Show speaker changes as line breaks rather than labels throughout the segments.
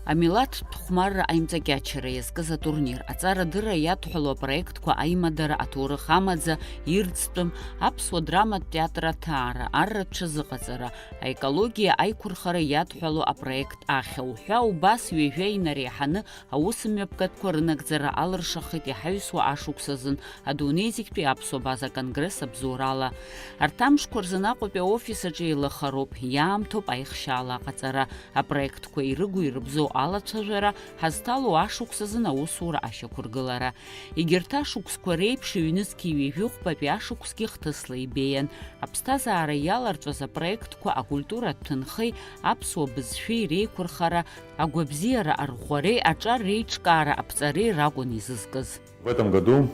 Амилаҭ ҭхәмарра аимҵакьачара иазкыз атурнир, аҵарадырра иадҳәало апроектқәа аимадара, аҭоурых амаӡа, ирӡтәым, аԥсуа драматә театр аҭаара, арратә ҽазыҟаҵара, аекологиа аиқәырхара иадҳәало апроект ахьа уҳәа убас ҩажәа инареиҳаны аусмҩаԥгатәқәа рынагӡара алыршахит иҳаҩсуа ашықәсазын адунеи зегьтәи аԥсуа база конгресс абзоурала. Арҭ амшқәа рзын Аҟәатәи аофис аҿы еилахароуп, иаамҭоуп аихшьаала аҟаҵара, апроектқәа ирыгу ирыбзоу алацәажәара, ҳазҭало ашықәсазын аусура ашьақәыргылара. Егьырҭ ашықәсқәа реиԥш иҩнызқьи ҩажәихәбатәи ашықәсгьы хҭысла ибеиан. Аԥсҭазаара иаларҵәаз апроектқәа акультуратә ҭынхеи, аԥсуа бызшәеи реиқәырхара, агәабзиара арӷәӷәареи, аҿар реиҿкаара аԥҵареи ракәын изызкыз.
В этом году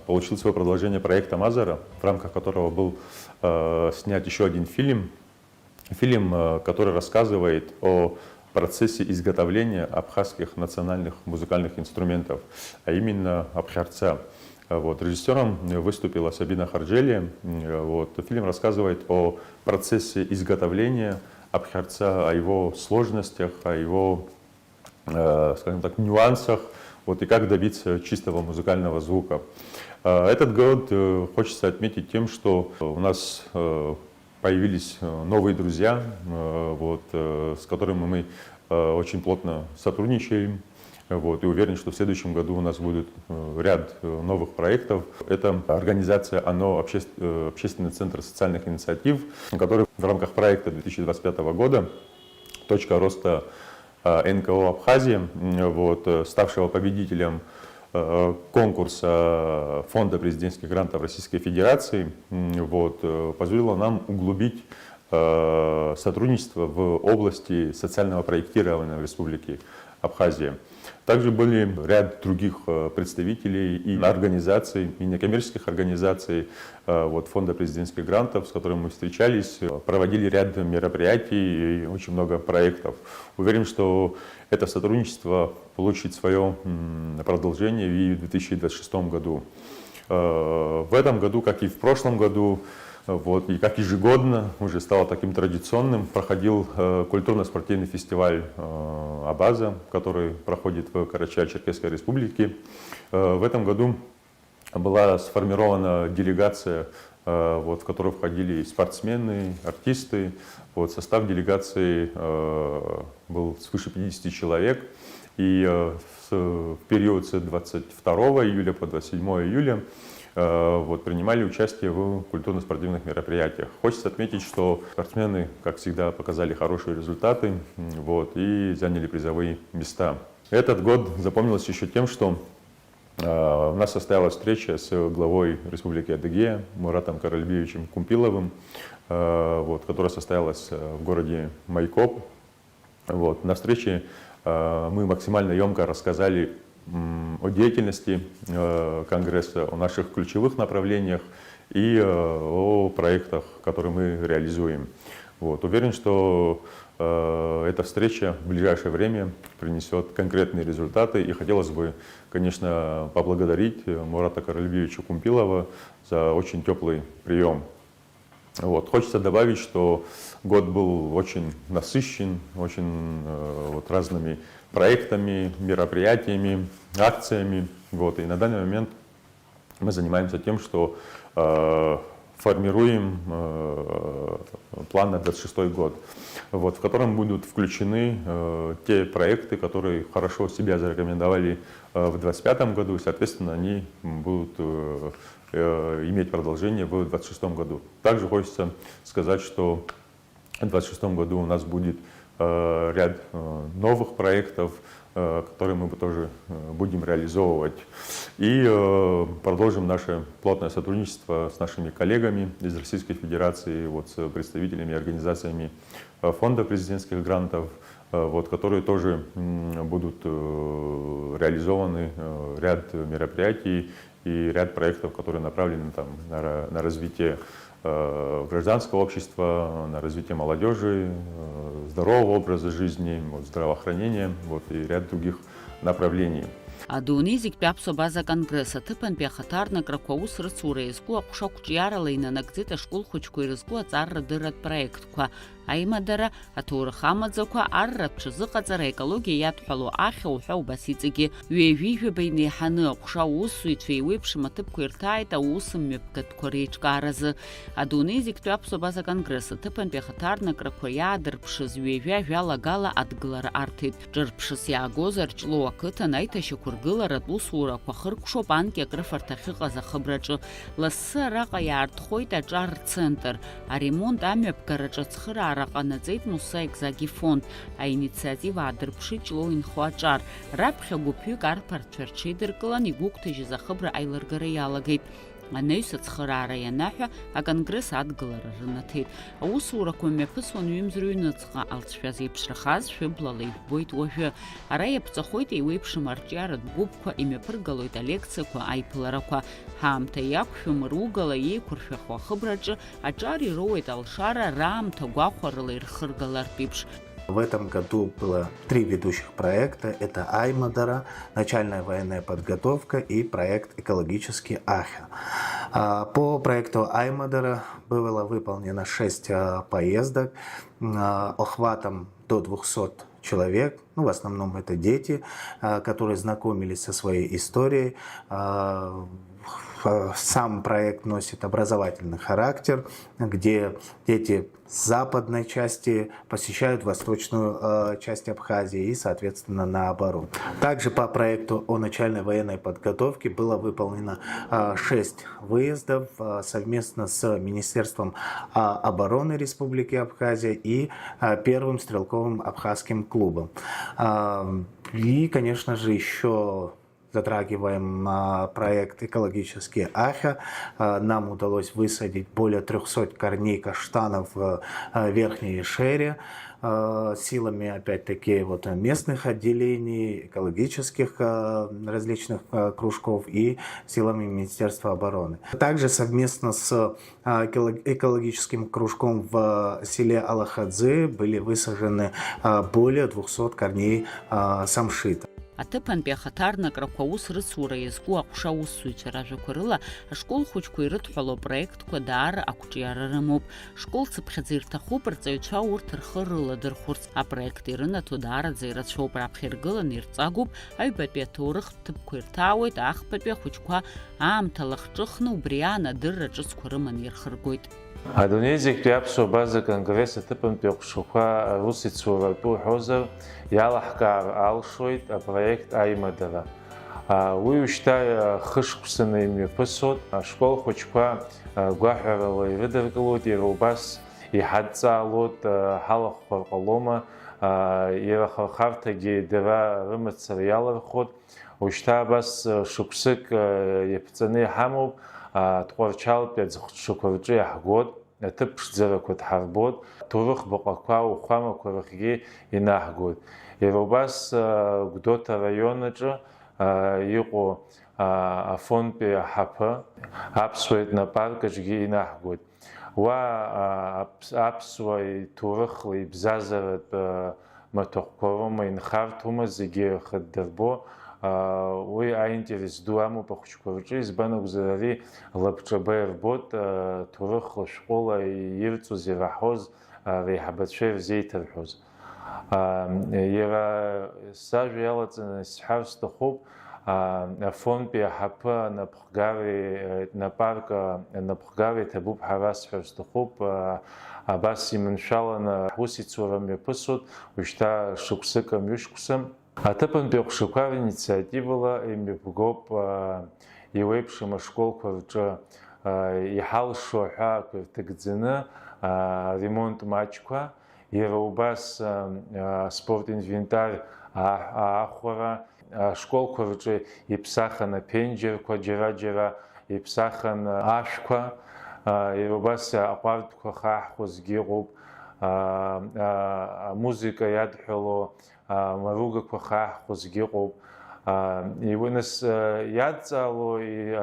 получил свое продолжение проекта Мазара, в рамках которого был снят еще один фильм, который рассказывает о процессе изготовления абхазских национальных музыкальных инструментов, а именно абхарца. Режиссером выступила Сабина Харджели. Фильм рассказывает о процессе изготовления абхарца, о его сложностях, о его, скажем так, нюансах, и как добиться чистого музыкального звука. Этот год хочется отметить тем, что у нас появились новые друзья, с которыми мы очень плотно сотрудничаем. И уверен, что в следующем году у нас будет ряд новых проектов. Это организация ОНО «Общественный центр социальных инициатив», который в рамках проекта 2025 года «Точка роста НКО Абхазии», ставшего победителем конкурса Фонда президентских грантов Российской Федерации, позволило нам углубить сотрудничество в области социального проектирования в Республике Абхазия. Также были ряд других представителей и организаций, и некоммерческих организаций Фонда президентских грантов, с которыми мы встречались, проводили ряд мероприятий и очень много проектов. Уверен, что это сотрудничество получит свое продолжение и в 2026 году. В этом году, как и в прошлом году, и как ежегодно, уже стало таким традиционным, проходил культурно-спортивный фестиваль «Абаза», который проходит в Карачаево-Черкесской республике. В этом году была сформирована делегация, в которую входили спортсмены, артисты. Состав делегации был свыше 50 человек. И в период с 22 июля по 27 июля принимали участие в культурно-спортивных мероприятиях. Хочется отметить, что спортсмены, как всегда, показали хорошие результаты и заняли призовые места. Этот год запомнился еще тем, что у нас состоялась встреча с главой Республики Адыгея Муратом Каральбиевичем Кумпиловым, которая состоялась в городе Майкоп. На встрече мы максимально емко рассказали о деятельности Конгресса, о наших ключевых направлениях и о проектах, которые мы реализуем. Уверен, что эта встреча в ближайшее время принесет конкретные результаты. И хотелось бы, конечно, поблагодарить Мурата Каральбиевича Кумпилова за очень теплый прием. Хочется добавить, что год был очень насыщен, очень разными проектами, мероприятиями, акциями. И на данный момент мы занимаемся тем, что формируем план на 2026 год, в котором будут включены те проекты, которые хорошо себя зарекомендовали в 2025 году, и, соответственно, они будут иметь продолжение в 2026 году. Также хочется сказать, что в 2026 году у нас будет ряд новых проектов, которые мы тоже будем реализовывать. И продолжим наше плотное сотрудничество с нашими коллегами из Российской Федерации, с представителями и организациями Фонда президентских грантов, которые тоже будут реализованы, ряд мероприятий и ряд проектов, которые направлены на развитие гражданского общества, на развитие молодежи, здорового образа жизни, здравоохранения и ряд других направлений.
Адунеи зегьтәи аԥсуа база конгресс аҭыԥантәи ахаҭарнакрақәа аус рыцура иазку аҟәша қәҿиарала инанагӡеит ашкол хәыҷқәа ирызку аҵаррадырратә проектқәа. аимадара, аҭоурых амаӡақәа, арратә ҽазыҟаҵара, аекологиа иадҳәало ахьа уҳәа убас иҵегьы ҩажәижәаба инеиҳаны аҟәша аусзуҩцәа еиуеиԥшым аҭыԥқәа ирҭааит аусмҩаԥгатәқәа реиҿкааразы. Адунеи зегьтәи аԥсуа база конгресс аҭыԥантәи ахаҭарнакрақәа иаадырԥшыз ҩажәа ажәалагала адгылара арҭеит. Ҿырԥшыс иаагоз Арҷлоу ақыҭан аиҭашьақәа ргыларатә усурақәа хыркәшоуп анкьак рыфарҭа ахьыҟаз ахыбраҿы. Лассы араҟа иаартхоит аҿар рцентр. Аремонт амҩаԥгараҿы ацхыраара ҟанаҵеит Мусаик Заги фонд. Аинициатива аадырԥшит Ҷлоу инхо аҿар. Раԥхьа гәыԥҩык арԥарцәа рҽеидыркылан игәыгәҭажьыз ахыбра аилыргара иалагеит. Анаҩс ацхыраара ианаҳәа аконгресс адгылара рынаҭеит. Аусурақәа мҩаԥысуан ҩымзар-ҩныҵҟа, алҵшәа зеиԥшрахаз шәыблала иббоит уажәы. Ара иаԥҵахоит еиуеиԥшым арҿиаратә гәыԥқәа, имҩаԥыргалоит алекциақәа, аиԥыларақәа. Ҳаамҭа иақәшәом ругала еиқәыршәахо ахыбраҿы аҿар ироуеит алшара раамҭа гәахәарыла ирхыргалартә еиԥш.
В этом году было 3 ведущих проекта. Это Аймадара, начальная военная подготовка и проект «Экологический Ахя». По проекту Аймадара было выполнено 6 поездок охватом до 200 человек. В основном это дети, которые знакомились со своей историей. Сам проект носит образовательный характер, где дети с западной части посещают восточную часть Абхазии и, соответственно, наоборот. Также по проекту о начальной военной подготовке было выполнено 6 выездов совместно с Министерством обороны Республики Абхазия и Первым стрелковым абхазским клубом. И, конечно же, еще затрагиваем проект «Экологический Ахя». Нам удалось высадить более 300 корней каштанов в Верхней Шере силами, опять-таки, местных отделений, экологических различных кружков и силами Министерства обороны. Также совместно с экологическим кружком в селе Алахадзе были высажены более 200 корней самшита.
Аҭыԥантәи ахаҭарнакрақәа аус рыцура иазку аҟәша аусзуҩцәа ражәақәа рыла ашкол хәыҷқәа ирыдҳәало апроектқәа даара ақәҿиара рымоуп. Школ цыԥхьаӡа ирҭахуп рҵаҩцәа урҭ рхы рыладырхәырц. Апроект ирынаҭо даараӡа ирацәоуп, раԥхьа иргыланы ирҵагәуп, аҩбатәи аҭоурых ҭыԥқәа ирҭаауеит, ахԥатәи ахәыҷқәа аамҭа лахҿыхны убри аанадырра ҿыцқәа рыманы ирхыргоит.
Адунеи зегьтәи аԥсуа база конгресс аҭыԥантәи аҟәшақәа рус ицуратәу ҳәозар, иалаҳкаар алшоит апроект Аймадара. Уи ушьҭа хышықәсаны имҩаԥысоит, ашкол хәыҷқәа гәаҳәарала ирыдыркылоит, иара убас иҳадҵаалоит, ҳалахәқәар ҟалома, ирахархарҭагьы дара рымацара иалырхәот. Ушьҭа абас шықәсык иаԥҵаны иҳамоуп, Тҟәарчалтәи аӡхәҽқәа рҿы иаҳгоит, аҭыԥ ԥшӡарақәа дҳарбоит, ҭоурых баҟақәа, ухәамақәа рахьгьы инаҳгоит. Иара убас Гәдоуҭа араион аҿы иҟоу афондтәи аҳаԥы, аԥсуа етнопарк аҿгьы инаҳгоит. Уа аԥсуа иҭоурыхла ибзазаратә маҭәахәқәа роума, инхарҭоума, зегьы ирхыддырбо. Уи аинтерес ду амоуп ахәыҷқәа рҿы, избан акәзар ари лабҿаба ирбоит, ҭоурыхла шәҟәыла ирҵоз, ираҳоз, реиҳабацәа ирзеиҭарҳәоз. Иара сажәа иалаҵаны исҳәар сҭахуп, афондтәи аҳаԥы анапхгара иҭабуп ҳара сҳәар сҭахуп. Абас иманшәаланы ҳусицура мҩаԥысуеит, ушьҭа шықәсык мҩышықәса. Аҭыԥантәи аҟәшақәа инициативала имҩаԥгоуп еиуеиԥшым ашколқәа рҿы иҳалшо аҳәаақәа ирҭагӡаны ремонт маҷқәа, иара убас спорт инвентар аахәара, ашколқәа рҿы иԥсахын аԥенџьырқәа, џьара-џьара иԥсахын ашәқәа, иара убас аҟәардәқәа хаҳхәозгьы иҟоуп, амузика иадҳәало маругақәа хаҳхәозгьы ыҟоуп. Нас иадҵаало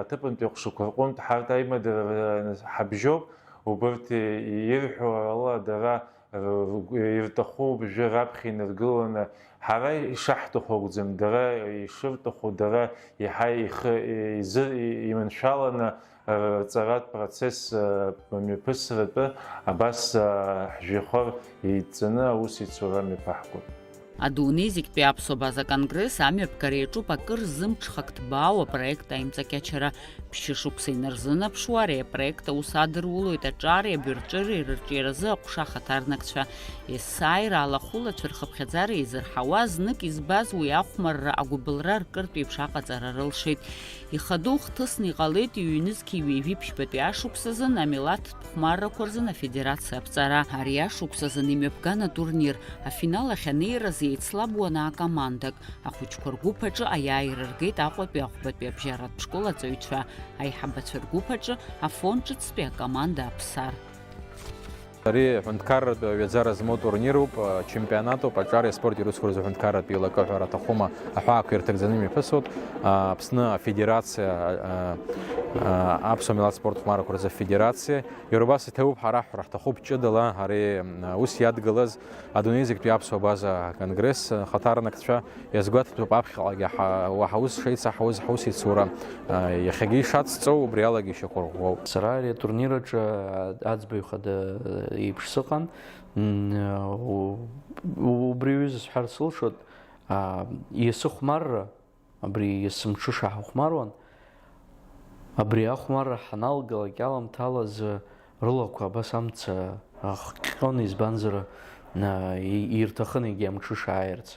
аҭыԥантәи аҟәшақәа рҟынтә ҳарҭ Аймадара ҳабжьоуп, убырҭ ирҳәо ала дара ирҭаху бжьы раԥхьа инаргыланы ҳара ишаҳҭаху дара ишырҭаху дара иаҳа ихы иманшәаланы ҵаратә процесс мҩаԥысратәы абас ҳжәҩахыр еидҵаны аус ицура мҩаԥаҳгоит.
Адунеи зегьтәи аԥсуа база конгресс амҩаԥгара иаҿуп акыр зымҽхак ҭбаау апроект аимҵакьачара ԥшьышықәса инарзынаԥшуа ари апроект аус адырулоит аҿари абырҿыреи рырҿиаразы аҟәша ахаҭарнакцәа есааира алахәылацәа рхыԥхьаӡара еизырҳауа знык избаз уи ахәмарра агәыбылра ркыртә еиԥш аҟаҵара рылшеит. Ихадоу хҭысны иҟалеит иҩнызқьи ҩеижәи ԥшьбатәи ашықәсазын амилаҭтә хәмаррақәа рзын афедерациа аԥҵара. Ари ашықәсазын имҩаԥган атурнир афинал ахь анеираз еицлабуан акомандак. Ахәыҷқәа ргәыԥ аҿы аиааира ргеит Аҟәатәи ахәбатәи абжьаратә школ аҵаҩцәа. Аиҳабацәа ргәыԥ аҿы афон ҿыцтәи акоманда Аԥсар.
Ари ҳәынҭқарратә ҩаӡара змоу турнируп, чемпионатуп, аҿар аспорт ирыцқәоз аҳәынҭқарратә еилакыҳәара аҭахума аҳәаақәа ирҭагӡаны имҩаԥысуеит. Аԥсны афедерациа, аԥсуа милаҭ спорт хәмаррақәа рзы афедерациа. Иара убас иҭабуп ҳара ҳраҳҭахуп ҷыдала ари ус иадгылаз адунеи зегьтәи аԥсуа база конгресс хаҭарнакцәа иазгәаҭатәуп аԥхьаҟагьы ҳаус шеицаҳауаз ҳаус еицура иахьагьы ишацҵоу убри алагьы ишьақәырӷәӷәоуп.
Сара ари атурнир аҿы аӡбаҩ хада еиԥш сыҟан, убри аҩыза сҳәар сылшоит, иасыхәмарра, абри иасымҽыша ҳахәмаруан, абри ахәмарра ҳаналгалак иаламҭалаз рылақәа абас амца хҟьон, избанзар ирҭахын егьи амҽыша ааирц.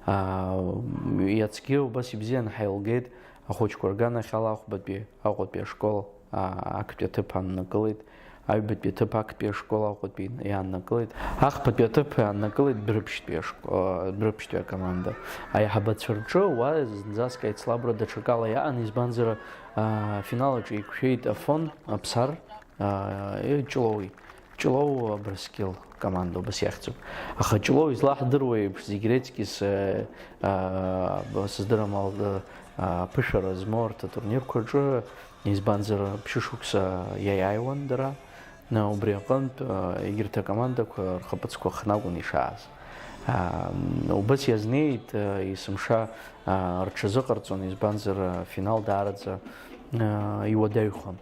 Иацгьы убас ибзианы ҳаилгеит, ахәыҷқәа рганахь ала Аҟәатәи ашкол актәи аҭыԥ ааннакылеит, аҩбатәи аҭыԥ актәи ашкол Аҟәатәи иааннакылеит, ахԥатәи аҭыԥ иааннакылеит Брыԥшьтәи акоманда. Аиҳабацәа рҿы уа зынӡаск аицлабра даҽакала иаан, избанзар афинал аҿы еиқәшәеит Афон, Аԥсар, Ҷлоу Абрыскьыл команда убас иахьӡуп. Аха Ҷлоу излаҳдыруа еиԥш зегь реизгьы сыздырам аԥышәара змоу арҭ атурнирқәа рҿы, избанзар ԥшьышықәса иаиааиуан дара, убри аҟынтә егьырҭ акомандақәа рхаԥыцқәа хнагәан ишааз. Убас иазнеит есымша рҽазыҟарҵон, избанзар финал даараӡа иуадаҩхон.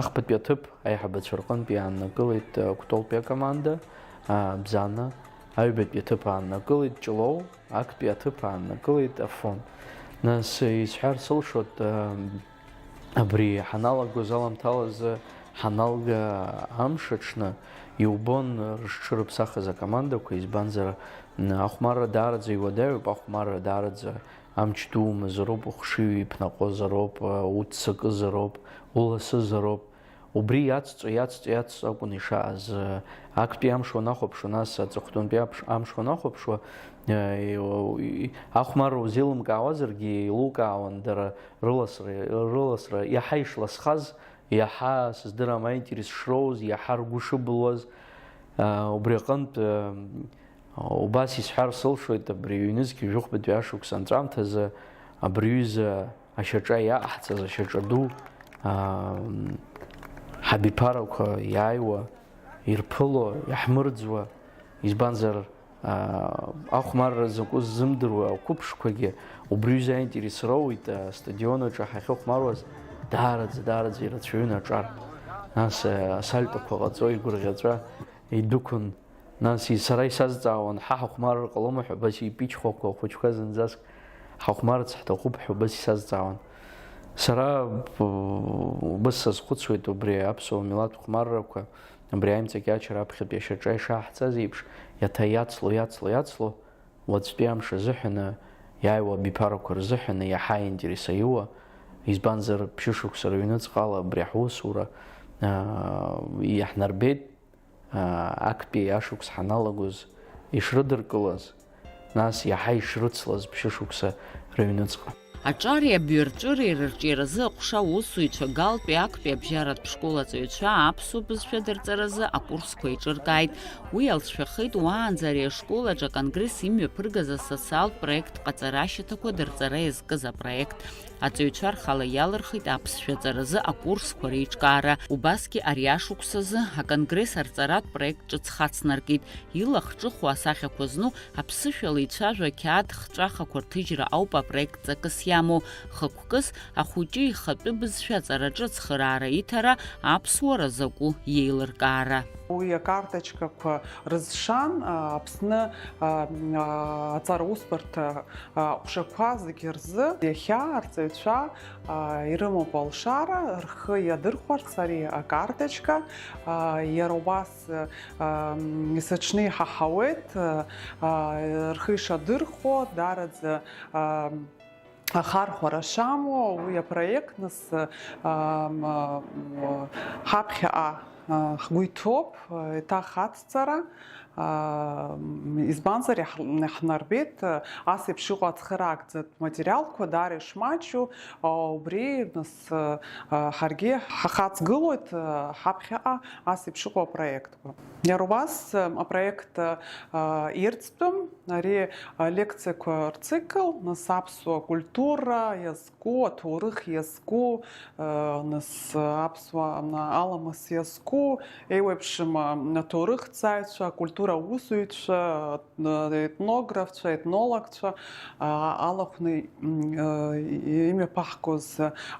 Ахԥатәи аҭыԥ аиҳабацәа рҟынтә иааннакылеит Кәтолтәи акоманда, Бзана, аҩбатәи аҭыԥ ааннакылеит Ҷлоу, актәи аҭыԥ ааннакылеит Афон. Нас исҳәар сылшоит, абри ҳаналагоз аламҭалаз ҳаналга амш аҽны иубон рҽырыԥсахыз акомандақәа, избанзар ахәмарра даараӡа иуадаҩуп, ахәмарра даараӡа амч дуумызароуп, ухшыҩ иԥнаҟозароуп, уццакызароуп, уласызароуп. Убри иацҵо акәын ишааз. Актәи амш уанахәаԥшуа, нас аҵыхәтәантәи амш уанахәаԥшуа, ахәмарра узеилымкаауазаргьы еилукаауан дара рыласра иаҳа ишласхаз, иаҳа сыздырам аинтерес шроуз, иаҳа ргәы шыбылуаз. Убри аҟынтә убас исҳәар сылшоит, абри иҩнызқьи жәохәбатәи ашықәс анҵәамҭазы абри аҩыза ашьаҿа иааҳҵаз, ашьаҿа ду ҳабиԥарақәа иааиуа, ирԥыло, иаҳмырӡуа, избанзар ахәмарра закәыз зымдыруа ақәыԥшқәагьы убри аҩыза аинтерес роуит. Астадион аҿы ҳахьыхәмаруаз даараӡа ирацәаҩын аҿар. Нас асальтақәа ҟаҵо, игәырӷьаҵәа идәықәын. Нас сара исазҵаауан, ҳахәмарра ҟалома ҳәа, убас ипичхәақәа ахәыҷқәа зынӡаск ҳахәмарц ҳҭахуп ҳәа убас исазҵаауан. Сара убас сазхәыцуеит, убри аԥсуа милаҭ хәмаррақәа, абри аимҵакьачара аԥхьатәи ашьаҿа ишааҳҵаз еиԥш, иаҭа иацло, уаҵәтәи амш азыҳәаны, иааиуа абиԥарақәа рзыҳәаны иаҳа аинтерес аиуа, избанзар ԥшьышықәса рыҩныҵҟала абри ҳусура иаҳнарбеит, актәи ашықәс ҳаналагоз ишрыдыркылаз, нас иаҳа ишрыцлаз ԥшьышықәса рыҩныҵҟа.
Аҿари абҩарҿыреи рырҿиаразы аҟәша аусзуҩцәа галтәи актәи абжьаратә школ аҵаҩцәа аԥсуа бызшәа дырҵаразы акурсқәа еиҿыркааит. Уи алҵшәахеит уаанӡа ари ашкол аҿы аконгресс имҩаԥыргаз асоциалтә проект ҟаҵара ашьаҭақәа дырҵара иазкыз апроект. Аҵаҩцәа рхала иалырхит аԥсшәаҵаразы акурсқәа реиҿкаара. Убасгьы ари ашықәсазы аконгресс арҵаратә проект ҿыц хацнаркит. Илахҿыхуа асахьақәа зну аԥсышәала ицәажәо ақьаад хҵәахақәа рҭыжьра ауп апроект ҵакыс иамоу. Хықәкыс ахәыҷы ихатәы бызшәа аҵараҿы ацхыраара иҭара, аԥсуара закәу иеилыркаара.
Уи акарточкақәа рызшан Аԥсны аҵараусбарҭа ҟәшақәа зегьы рзы иахьа арҵаҩцәа ирымоуп алшара рхы иадырхәарц ари акарточка. Иара убас исыҽнеиҳаҳауеит рхы ишадырхәо дараӡа ахархәара шамоу уи апроект нас ҳаԥхьаҟа ҳгәы иҭоуп еиҭах ацҵара. Избанзар иаҳнарбеит ас еиԥш иҟоу ацхыраагӡатә материалқәа даара ишмаҷу, убри нас ҳаргьы ҳахаҵгылоит ҳаԥхьаҟа ас еиԥш иҟоу апроектқәа. Иара убас апроект ирӡтәым ари алекциақәа рцикл, нас аԥсуа культура иазку, аҭоурых иазку, нас аԥсуа аламыс иазку, еиуеиԥшым аҭоурыхҭҵааҩцәа, акультура аусзуҩцәа, етнографцәа, етнологцәа алахәны имҩаԥаҳгоз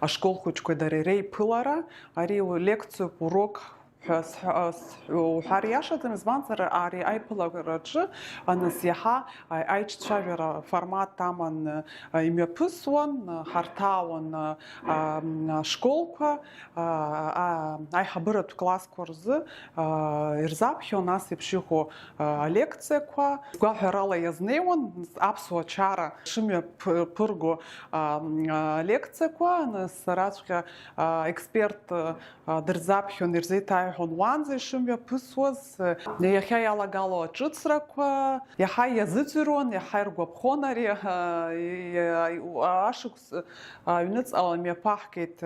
ашкол хәыҷқәа дара реиԥылара, ари лекциоуп, урок уҳәар иашаӡам, избанзар ари аиԥылараҿы нас иаҳа аиҿцәажәара формат аман имҩаԥысуан, ҳарҭаауан ашколқәа, аиҳабыратә классқәа рзы ирзаԥхьон нас еиԥш иҟоу алекциақәа. Гәаҳәарала иазнеиуан аԥсуа чара шымҩаԥырго алекциақәа, нас раҵәҟьа експерт дырзаԥхьон, ирзеиҭааиҳәон уанӡа ишымҩаԥысуаз, иахьа иалагало аҿыцрақәа, иаҳа иазыӡырҩуан, иаҳа иргәаԥхон ари ашықәс аҩныҵҟала имҩаԥаҳгеит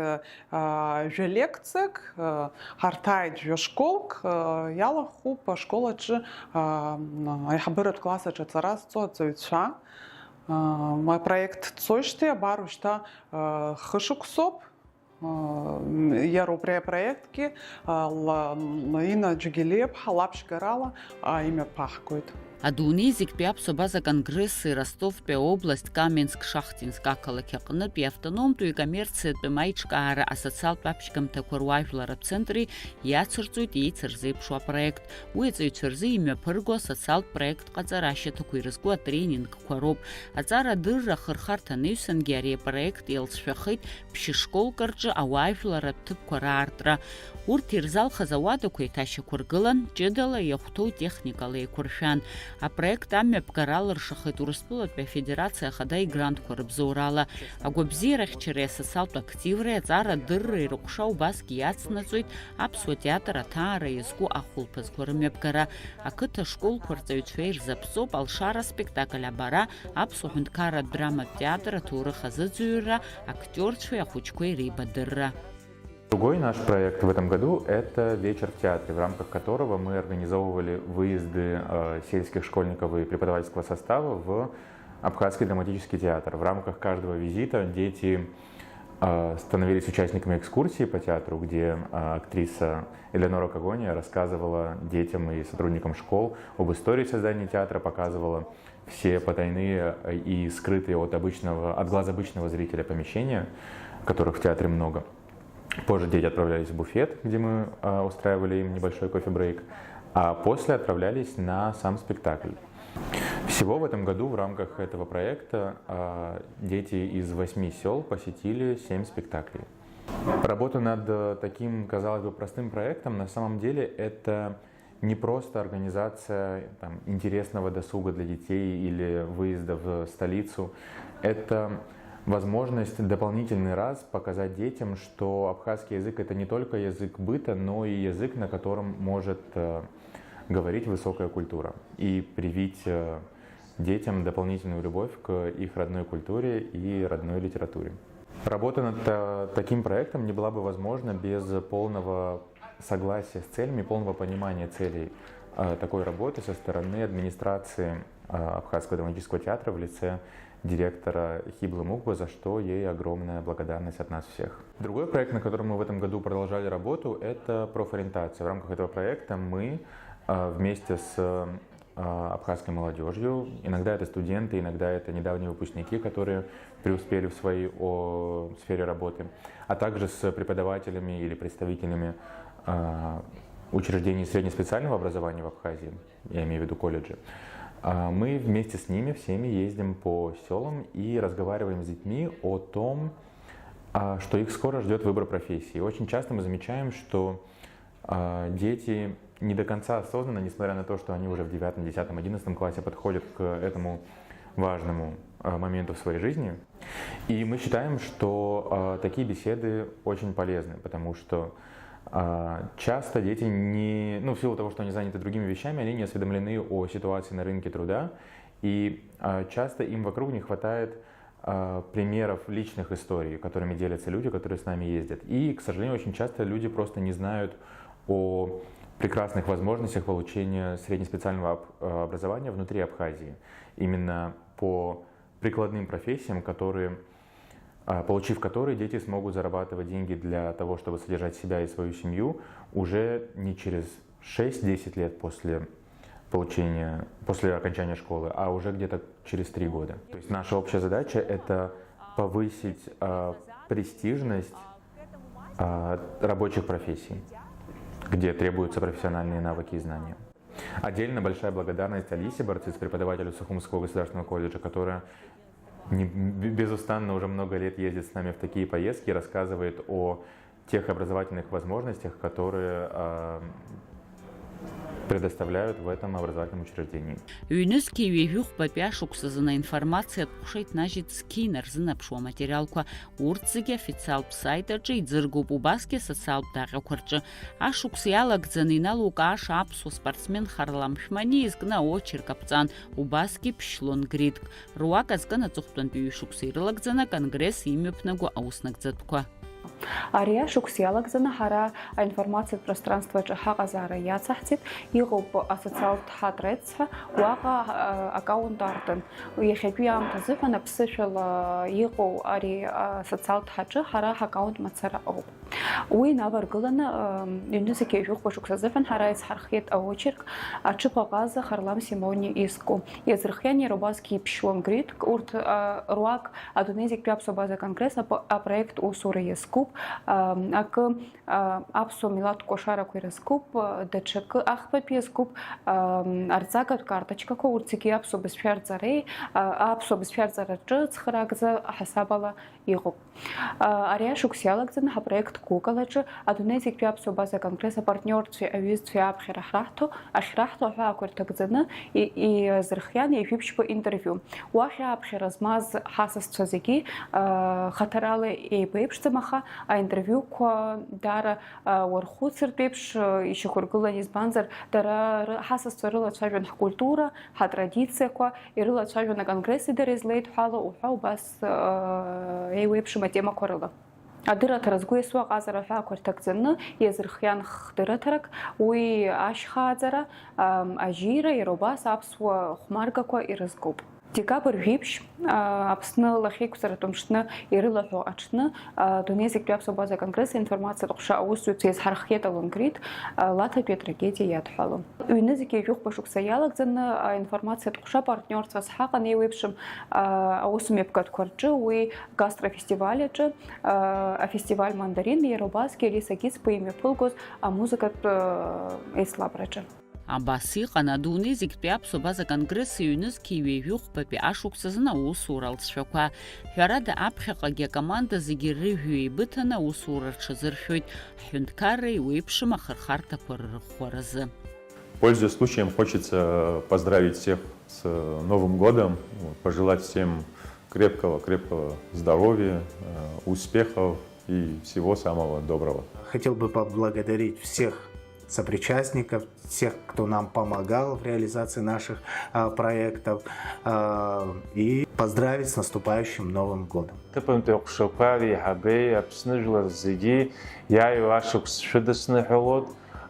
жәа лекциак, ҳарҭааит жәа школк, иалахуп ашкол аҿы аиҳабыратә класс аҿы ацара зҵо аҵаҩцәа. Апроект дцоижьҭеи абар уажәшьҭа хышықәсоуп. Иара убри апроектгьы Лина Џьегелиаԥҳа лаԥшьгарала имҩаԥаҳгоит.
Адунеи зегьтәи аԥсуа база конгресси Ростовтәи аобласт Каменск-Шахтинск ақалақь аҟнытә иавтономтәу икоммерциатәу аиҿкаара асоциалтә аԥшьгамҭақәа руаажәларатә центри иацырҵоит еицырзеиԥшу апроект. Уи аҵаҩцәа рзы имҩаԥырго асоциалтә проект ҟаҵара ашьаҭақәа ирызку атренингқәа роуп. Аҵара адырра ахырхарҭа анаҩсангьы ари апроект еилҵшәахеит ԥшьышколк рҿы ауаажәларатә ҭыԥқәа раартра. Урҭ ирзалхаз ауадақәа еиҭашьақәыргылан, ҷыдала иахәҭоу техникала еиқәыршәан. Апроект амҩаԥгара алыршахеит Урыстәылатәи афедерациа ахада игрантқәа рыбзоурала. Агәабзиарахьчареи асоциалтә активреи аҵара адырра ирыҟәша убасгьы иацнаҵоит аԥсуа театр аҭаара иазку ахәылԥазқәа рымҩаԥгара. Ақыҭа школқәа рҵаҩцәа ирзаԥҵоуп алшара спектакль абара, аԥсуа ҳәынҭқарратә драматә театр аҭоурых азыӡырҩра, актерцәеи ахәыҷқәеи реибадырра.
Другой наш проект в этом году – это «Вечер в театре», в рамках которого мы организовывали выезды сельских школьников и преподавательского состава в Абхазский драматический театр. В рамках каждого визита дети становились участниками экскурсии по театру, где актриса Элеонора Когония рассказывала детям и сотрудникам школ об истории создания театра, показывала все потайные и скрытые от глаз обычного зрителя помещения, которых в театре много. Позже дети отправлялись в буфет, где мы устраивали им небольшой кофе-брейк, а после отправлялись на сам спектакль. Всего в этом году в рамках этого проекта дети из 8 сел посетили 7 спектаклей. Работа над таким, казалось бы, простым проектом на самом деле это не просто организация интересного досуга для детей или выезда в столицу. Это возможность дополнительный раз показать детям, что абхазский язык – это не только язык быта, но и язык, на котором может говорить высокая культура. И привить детям дополнительную любовь к их родной культуре и родной литературе. Работа над таким проектом не была бы возможна без полного согласия с целями, полного понимания целей такой работы со стороны администрации Абхазского драматического театра в лице директора Хиблы Мукбы, за что ей огромная благодарность от нас всех. Другой проект, на котором мы в этом году продолжали работу, это профориентация. В рамках этого проекта мы вместе с абхазской молодежью, иногда это студенты, иногда это недавние выпускники, которые преуспели в своей сфере работы, а также с преподавателями или представителями учреждений среднеспециального образования в Абхазии, я имею в виду колледжи. Мы вместе с ними всеми ездим по селам и разговариваем с детьми о том, что их скоро ждет выбор профессии. И очень часто мы замечаем, что дети не до конца осознанно, несмотря на то, что они уже в 9, 10, 11 классе подходят к этому важному моменту в своей жизни. И мы считаем, что такие беседы очень полезны, потому что часто дети в силу того, что они заняты другими вещами, они не осведомлены о ситуации на рынке труда, и часто им вокруг не хватает примеров личных историй, которыми делятся люди, которые с нами ездят. И, к сожалению, очень часто люди просто не знают о прекрасных возможностях получения среднеспециального образования внутри Абхазии. Именно по прикладным профессиям, получив которые дети смогут зарабатывать деньги для того, чтобы содержать себя и свою семью уже не через 6-10 лет после окончания школы, а уже где-то через 3 года. То есть наша общая задача – это повысить престижность рабочих профессий, где требуются профессиональные навыки и знания. Отдельно большая благодарность Алисе Барциц, преподавателю Сухумского государственного колледжа, которая безустанно уже много лет ездит с нами в такие поездки и рассказывает о тех образовательных возможностях, которые предоставляют в этом образовательном учреждении.
Ҩнызқьи ҩажәихәбатәи ашықәсазы информациа тҟәшеит нажьит скинер зынапшуа материалқәа урҭ зегьы официалтә саитаҿы иӡыргоуп, убасгьы асоциалтә даҟьақәа рҿы. Ашықәс иалагӡаны иналукааша аԥсуа спортсмен Харлам Шәмани изкны аочерк аԥҵан, убасгьы ԥшьлон гридк. Руак азкын аҵыхәтәантәи ҩышықәса ирылагӡаны аконгресс имҩаԥнаго ауснагӡатәқәа.
Ари ашықәс иалагӡаны ҳара аинформациатә пространстваҿы ҳаҟазаара иацаҳҵеит, иҟоуп асоциалтә ҳатрец ҳәа, уаҟа аккаунт артын. Иахьатәи аамҭа азыҳәан аԥсышәала иҟоу ари асоциалтә ҳаҿы ҳара ҳаккаунт мацара ауп. Уи инаваргыланы ҩнызқьи ҩажәихәба шықәса азыҳәан ҳара ицҳархиеит аочерк аҽыҟаҟаза Харлам Симони изку. Иазырхиан иара убасгьы иԥшьлон гридк, урҭ руак адунеи зегьтәи аԥсуа база конгресс апроект усура иазкуп, акы аԥсуа милаҭтә кәашарақәа ирызкуп, даҽакы ахԥатәи иазкуп, арҵагатә карточкақәа, урҭ зегьы аԥсуа бызшәарҵареи, аԥсуа бызшәарҵараҿы цхыраагӡа аҳасабала иҟоуп. Ари ашықәс иалагӡаны ҳапроект Гугл-аҿы адунеи зегьтәи аԥсуа база конгресс апартниорцәеи аҩызцәеи аԥхьара ахьраҳҭо аҳәаақәа ирҭагӡаны иазырхиан иажәибжьқәа интервиу. Уахь аԥхьара змаз ҳасасцәа зегьы хаҭарала еибеиԥшӡам, аха аинтервиуқәа даара уархәыцыртә еиԥш ишьақәыргылан, избанзар дара ҳасасцәа рылацәажәон ҳкультура, ҳатрадициақәа, ирылацәажәон аконгресс-идара излеидҳәало уҳәа убас еиуеиԥшым атемақәа рыла. Адырраҭара згәы иасуа аҟазара аҳәаақәа ирҭагӡаны иазырхиан хдырраҭарак, уи ашьхааӡара, ажьира, иара убас аԥсуа хәмаргақәа ирызкуп. Декабр жәибжь Аԥсны лахьеиқәҵаратәы мшны ирылаҳәо аҽны адунеи зегьтәи аԥсуа база конгресс аинформациатә ҟәша аусзуҩцәа иазҳархиеит алонгрид лаҭатәи атрагедиа иадҳәалон. Ҩнызқьи ҩажәихәба шықәса иалагӡаны аинформациатә ҟәша партниорцәас ҳаҟан еиуеиԥшым аусмҩаԥгатәқәа рҿы, уи гастрофестиваль аҿы, афестиваль мандарин, иара убасгьы Алиса Гицба имҩаԥылгоз амузыкатә еицлабраҿы.
Абас иҟан адунеи зегьтәи аԥсуа база конгресс ҩнызқьи ҩажәихәбатәи ашықәсазы аусура алҵшәақәа. Ҳәарада, аԥхьаҟагьы акоманда зегьы рыжәҩа еибыҭаны аусура рҽазыршәоит ҳҳәынҭқарра еиуеиԥшым ахырхарҭақәа рырӷәӷәаразы.
Пользуясь случаем, хочется поздравить всех с Новым годом, пожелать всем крепкого здоровья, успехов и всего самого доброго.
Хотел бы поблагодарить всех сопричастников, всех, кто нам помогал в реализации наших проектов, и поздравить с наступающим Новым годом.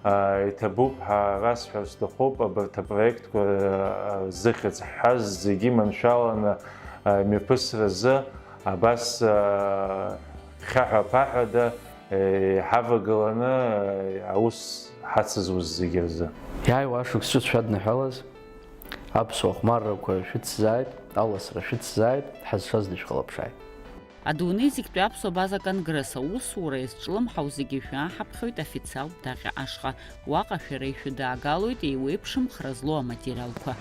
Иҭабуп ҳарасҳәар сҭахуп абарҭ апроектқәа зыхьӡ ҳҳаз зегьы маншәаланы мҩаԥысразы абас хьаҳәа-ԥаҳәада ҳавагыланы аус ҳацызуз зегьы рзы.
Иааиуа ашықәс ҿыц шәадныҳәалаз, аԥсуа хәмаррақәа шәыцзааит, аласра шәыцзааит, ҳазшаз дышәхалаԥшааит.
Адунеи зегьтәи аԥсуа база конгресс аусура иазҿлымҳау зегьы шәааҳаԥхьоит официалтә даҟьа ашҟа. Уаҟа шәара ишәыдаагалоит еиуеиԥшымхра злоу аматериалқәа.